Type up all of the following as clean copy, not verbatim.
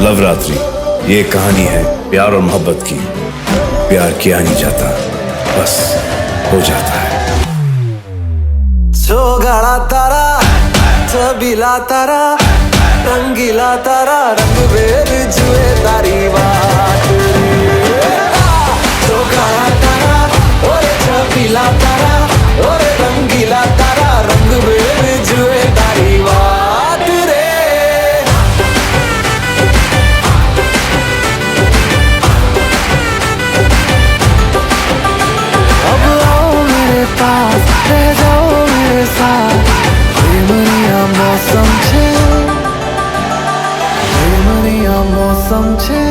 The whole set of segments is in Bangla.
नवरात्रि ये कहानी है प्यार और मोहब्बत की। प्यार किया नहीं जाता, बस हो जाता है। चौगाड़ा तारा, छबीला तारा, रंगीला तारा, रंग बेर जुए तारी बात। चौगाड़ा तारा, ओरे छबीला तारा, ओरे रंगीला तारा, रंग बेर जुए तारी बात रे। अब आओ मेरे पास, रह जाओ मेरे साथ, प्रेमनिया मौसम छे, प्रेमनिया मौसम छे।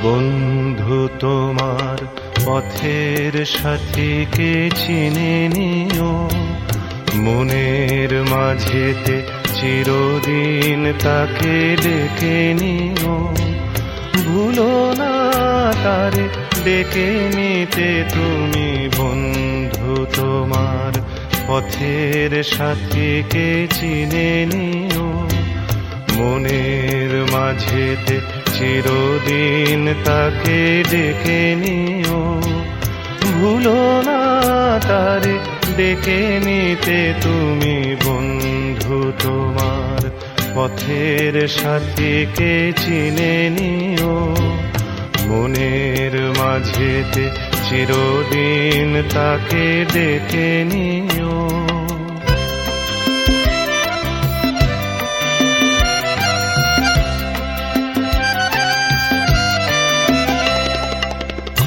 বন্ধু তোমার পথের সাথীকে চিনে নিও, মনের মাঝেতে চিরদিন তাকে ডেকে নিও। ভুলো না তারে ডেকে নিতে তুমি, বন্ধু তোমার পথের সাথীকে চিনে নিও, মনের মাঝেতে চিরদিন তাকে ডেকে নিও। ভুলো না তারে ডেকে নিতে তুমি, বন্ধু তোমার পথের সাথীকে চিনে নিও, মনের মাঝেতে চিরদিন তাকে ডেকে নিও।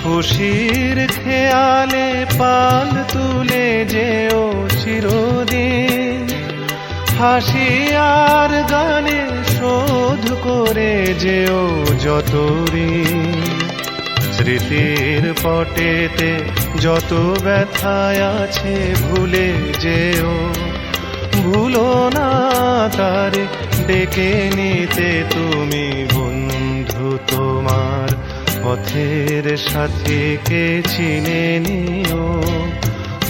খুশির খেয়ালে পাল তুলে যেও চিরদিন, হাসি আর গানে শোধ করে যেও যত ঋণ। স্মৃতির পটেতে যত ব্যথায় আছে ভুলে যেও, ভুলো না তারে ডেকে নিতে তুমি, বন্ধু তোমার পথের সাথীকে চিনে নিও,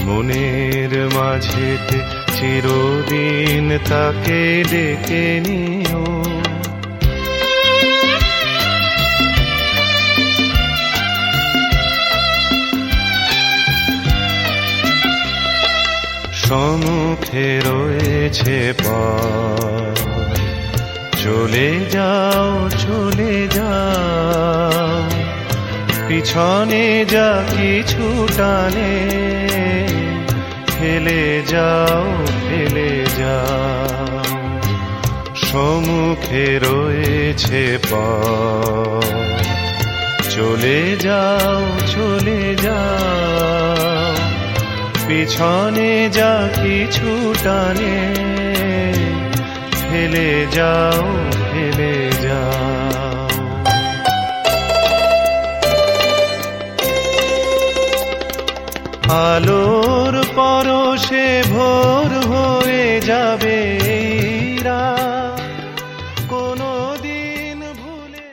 মনের মাঝেতে চিরদিন তাকে ডেকে নিও। সম্মুখে রয়েছে পথ, চলে যাও চলে যাও, পিছনে যা কিছু টানে ফেলে যাও ফেলে যাও। সম্মুখে রয়েছে পথ, চলে যাও চলে যাও, পিছনে যা কিছু টানে ফেলে যাও ফেলে যাও। আলোর পরশে ভোর হয়ে যাবে এই রাত, কোনো দিন ভুলে।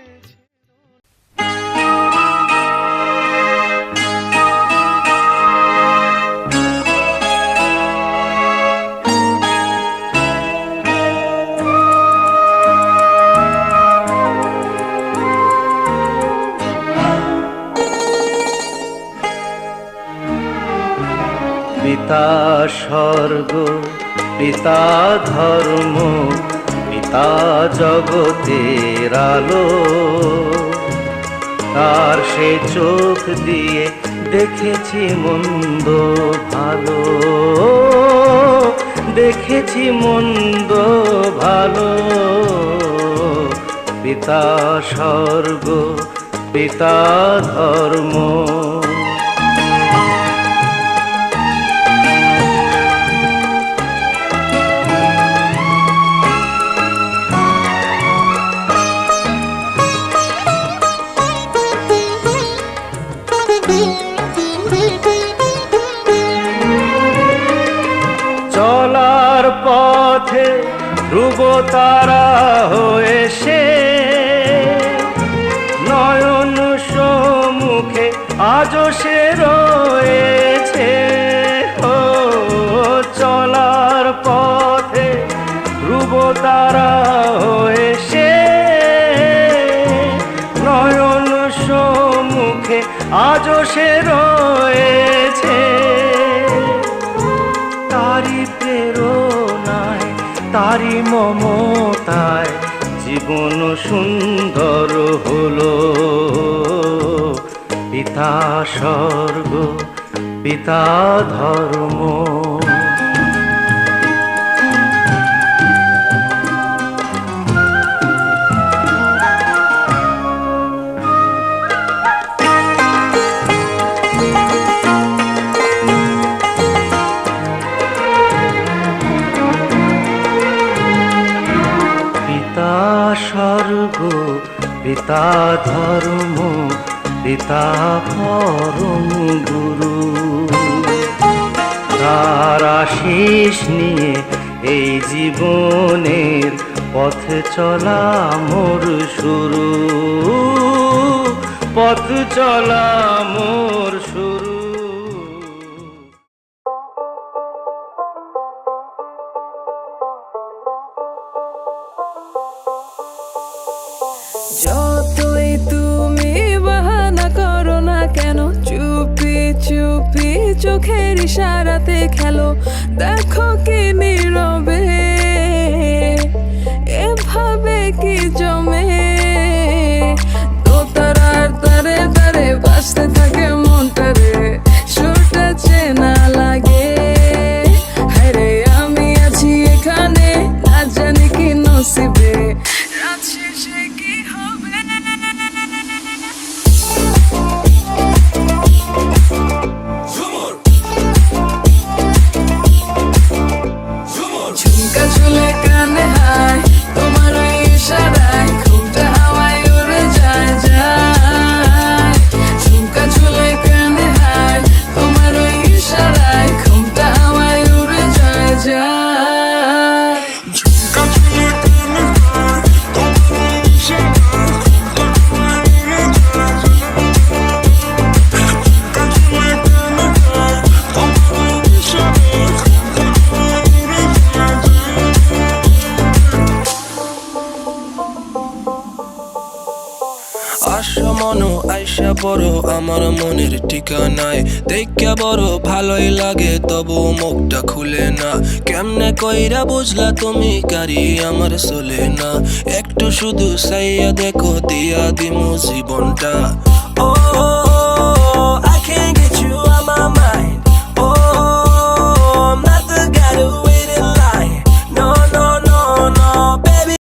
পিতা স্বর্গ, পিতা ধর্ম, পিতা জগতের আলো, তার সে চোখ দিয়ে দেখেছি মন্দ ভালো, দেখেছি মন্দ ভালো। পিতা স্বর্গ, পিতা ধর্ম। ধ্রুব তারা হয়ে সে নয়ন সম্মুখে আজও সে রয়েছে। ও চলার পথে ধ্রুব তারা হয়ে সে নয়ন সম্মুখে আজও সে রয়েছে। তারি প্রেরণায় তারি মমতায় জীবন সুন্দর হলো। পিতা স্বর্গ পিতা ধর্ম। পিতা স্বর্গ পিতা ধর্ম পিতা পরম গুরু। তার আশিস নিয়ে এই জীবনের পথ চলা মোর শুরু। পথ চলা মোর শুরু। যতই তুমি বাহানা করো না কেন, চুপি চুপি চোখের ইশারাতে খেলো। দেখো কি নীরবে এভাবে কি জমে, দোতারার তারে তারে বাজতে থাকে মনটারে, সুরটা চেনা লাগে। হায়রে আমি আছি এখানে, না জানি কি নসিবে, রাত শেষে কি হবে। ঝুমকা চুলে কানে হায়, তোমার ওই ইশারায় ঘুমটা হাওয়ায় উড়ে যায় যায়। ঝুমকা চুলে কানে হায়, তোমার ওই ইশারায় ঘুমটা হাওয়ায় উড়ে যায় যায়। ঝুমকা চুলে কানে হায়, তোমার ওই ইশারায় ঘুমটা হাওয়ায় উড়ে যায় যায়। ঝুমকা চুলে কানে হায়, তোমার ওই ইশারায় ঘুমটা হাওয়ায় উড়ে যায় যায়। আশা মনো আইসা বড় আমার মনের ঠিকানায়, দেখা বড় ভালোই লাগে তবু মুখটা খুলে না। কেমনে কইরা বুঝলা তুমি কারি আমার চলে না, একটু শুধু চাইয়া দেখো দিয়া দিমু জীবনটা। ও I can't get you out my mind. Oh I'm not the guy to wait in line. No no no no baby.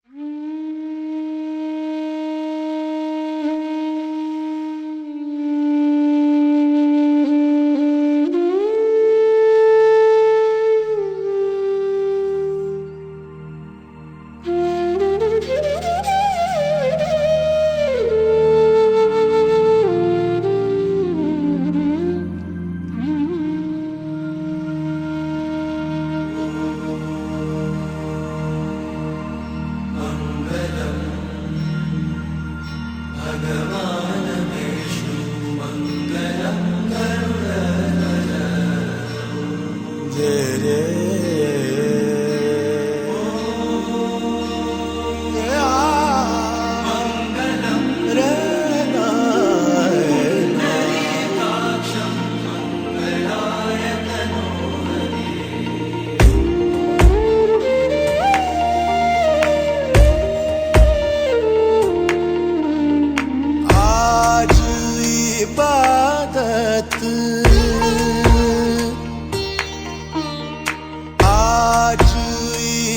आज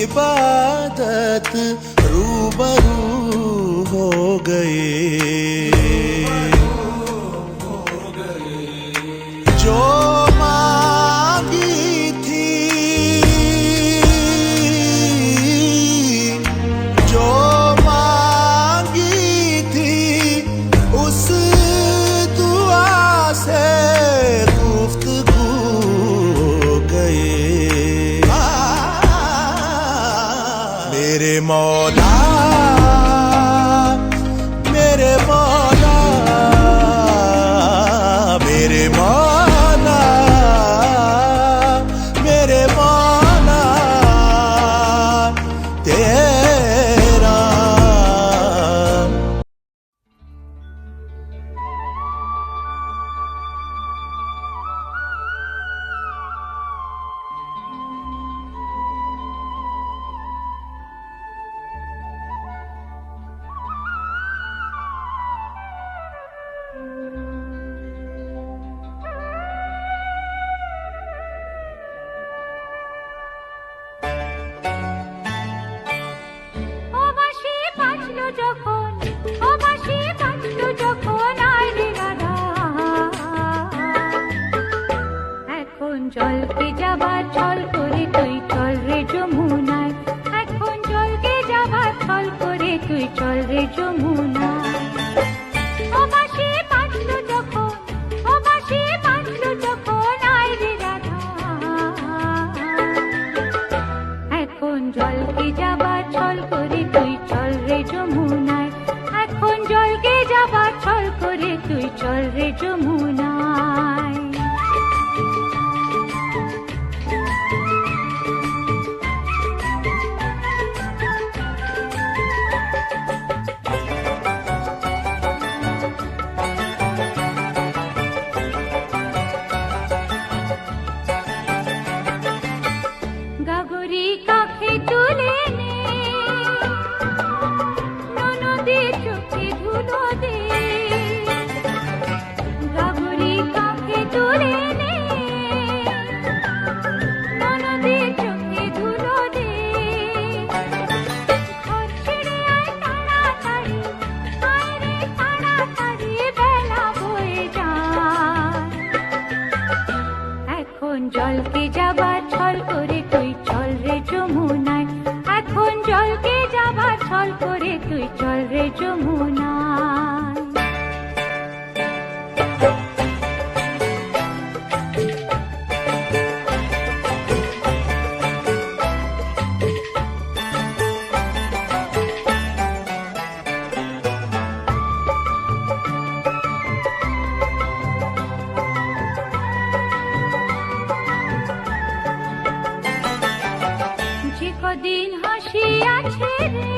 इबादत रूबरू हो गए, जो मांगी थी जो मांगी थी उस दुआ से गुफ्तगू हो गए। যাবার ছল করে তুই চল রে যমুনায়, এখন জলকে যাবার ছল করে তুই চল রে যমুনায়। ও বাঁশি বাজলো যখন, ও বাঁশি বাজলো যখন আয় রে রাধা, এখন জলকে যাবার ছল করে তুই চল রে যমুনায়, এখন জলকে যাবার ছল করে তুই চল রে যমুনায়। গাগরি কাখে তুলে নে, ননদের চোখে ধুলো দে, গাগরি কাখে তুলে নে, ননদের চোখে ধুলো দে। ঘর ছেড়ে আয় তাড়াতাড়ি, আয় রে তাড়াতাড়ি, বেলা বয়ে যায়। এখন জলকে যাবার ছল করে তুই চল রে যমুনায়, এখন জলকে যাবার ছল করে তুই চল রে যমুনায়। যে কদিন হাসি আছে রে,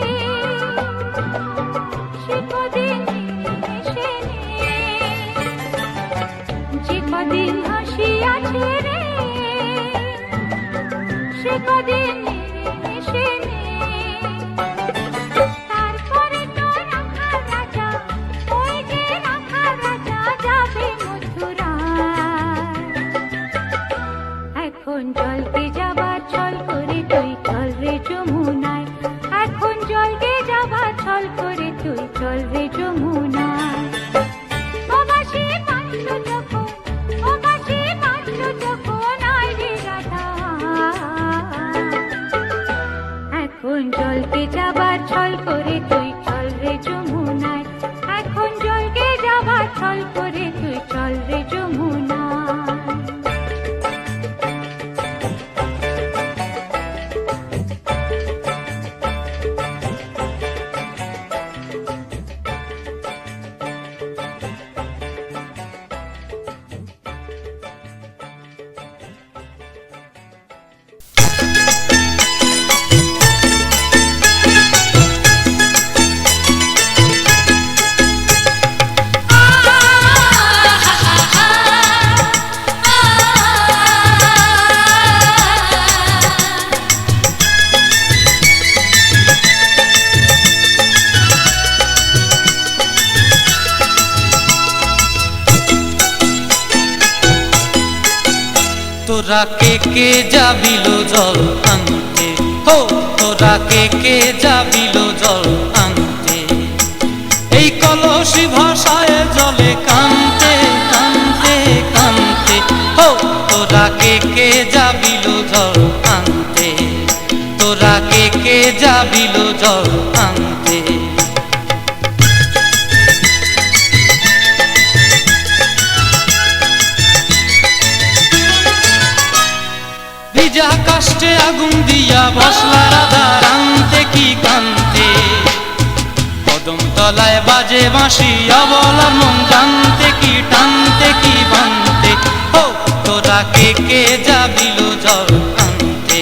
সে কদিন হেসে নে, যে কদিন হাসি আছে রে, সে কদিন হেসে নে। তারপরে তো রাখার রাজা, ওই যে রাখার রাজা যাবে মথুরায়। এখন জলকে যাবার ছল করে তুই চল রে যমুনায়, এখন জলকে যাবার ছল করে তুই চল রে যমুনায়। ও বাঁশি বাজলো যখন, ও বাঁশি বাজলো যখন আয় রে রাধা, এখন জলকে যাবার ছল করে তুই চল রে যমুনায়, এখন জলকে যাবার ছল করে তুই চল রে যমুনায়। তোরা কে যাবিল জল আনতে, হো তোরা কে যাবিল জল আনতে, এই কলসি ভাষায় জলে কানতে কানতে কানতে, হো তোরা কে যাবিল জল আনতে, তোরা কে যাবিল জল আনতে। ভিজা কাষ্টে আগুন দিয়া বসলা রাধা রানতে কি কান্তে, কদম তলায় বাজে বাঁশি অবলার মন জানতে কি টানতে কি বানতে, হো তোরা কে যাবিল জল আনতে,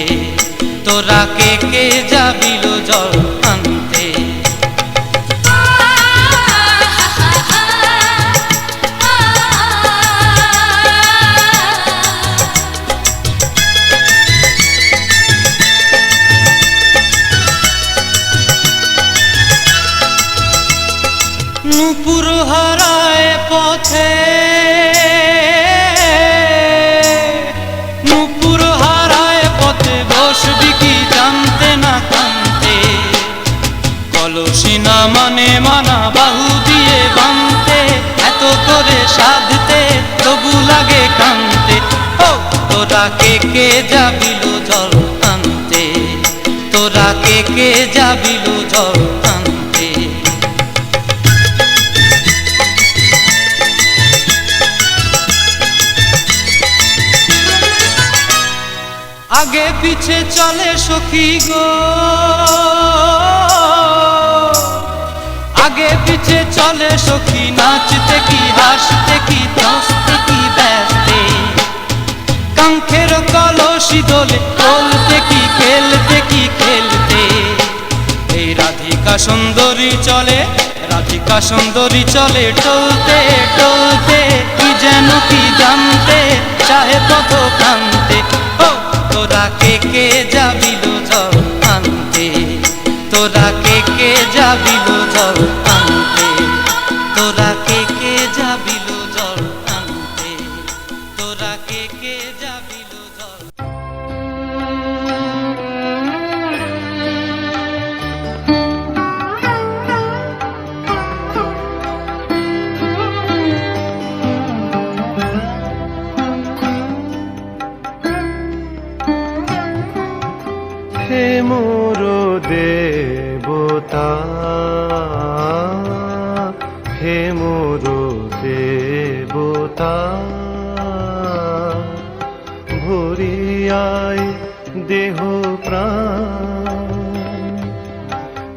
তোরা কে যাবিল জল আনতে। নূপুর হারায় পথে, নূপুর হারায় পথে বসবি কি জানতে না কানতে, কলসি না মানে মানা বাহু দিয়ে বানতে, এত করে সাধতে তবু লাগে কানতে, ও তোরা কে যাবিল জল আনতে, তোরা কে যাবিল জল আনতে। আগে পিছে চলে সখী গো, আগে পিছে চলে সখী, নাচতে কি হাসতে কি দশতে কি ব্যস্তে, কাঙ্ক্ষের কলসি দোলে বলতে কি খেলতে কি খেলতে। এই রাধিকা সুন্দরী চলে, রাধিকা সুন্দরী চলে টলতে টলতে, কি যেন কি জানতে চাহে পথ প্রান্তে। ও তোরা কে যাবিল জল আনতে, তোরা কে যাবিল জল আনতে, তোরা কে যাবিল জল আনতে, তোরা কে যাবিল জল। হে মোর দেবতা, হে মোর দেবতা, ভরিয়ায় দেহ প্রাণ,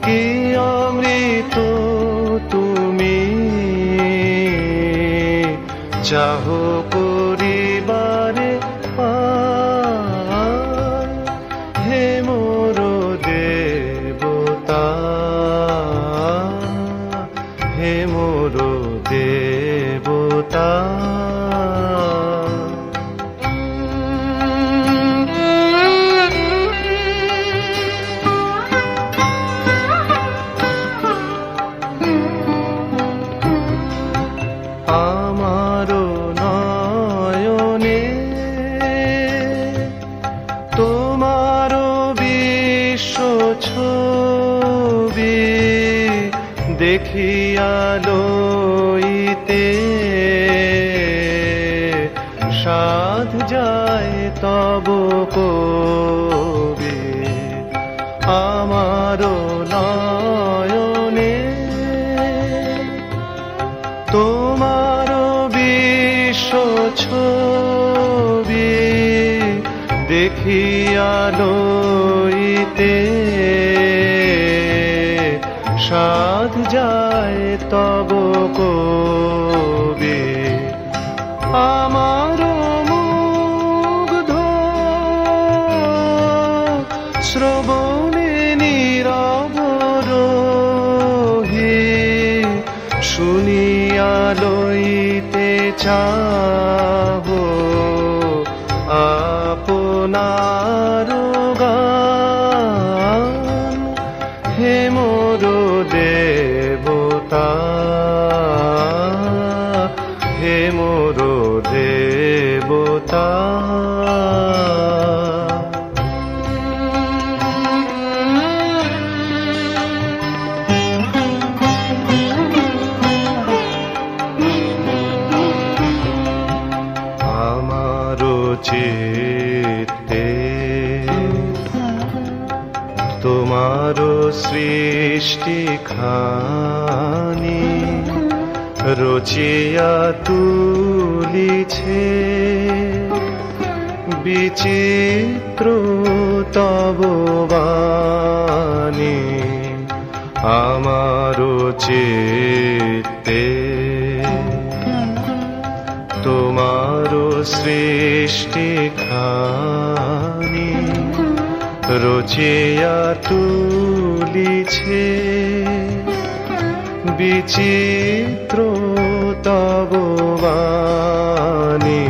কি অমৃত তুমি চাহো করিবারে পার। হে মোর দেবতা, হে মোর দেবতা, আমারো নয়নে তোমারো বিশ্ব ছবি দেখিয়া লইতে সাধ যায় তব কবি। আমারো নয়নে তোমারো বিশ্ব ছবি দেখিয়া লইতে সাধ যায় তব কবি। আমার মুগ্ধ শ্রবণে নীরব রহি শুনিয়া লইতে চাহো আপনার গান। হে মোর দেবতা, হে মোর দেবতা, আমারো চিত্তে তোমারো সৃষ্টি খানি রচিয়া তুলিছে, বিচিত্র তব বাণী আমারো চিত্তে। তোমারো সৃষ্টি খানি রচিয়া তুলিছে, বিচিত্র তব বাণী।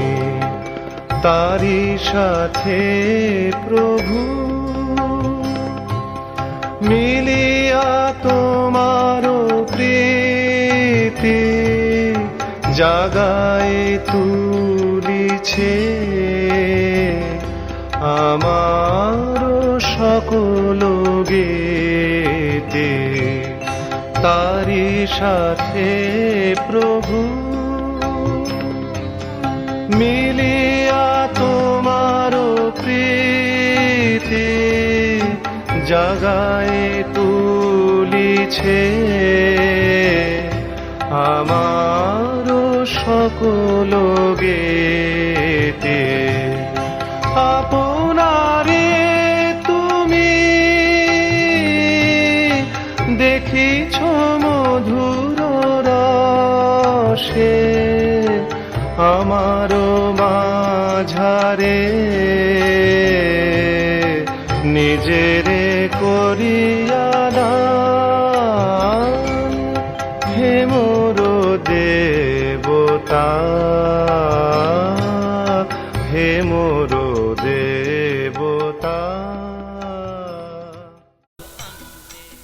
তারি সাথে প্রভু মিলিয়া তোমারো প্রীতি জাগায় তুলিছে, আমার সকল গীতি। তারি সাথে প্রভু মিলিয়া তোমার জাগায় তুলিছে আমারও সকল গেতে আপনারে তুমি দেখিছ মধুর রসে আমারও মাঝারে নিজেরে করিয়া দান হে মোর দেবতা হে মোর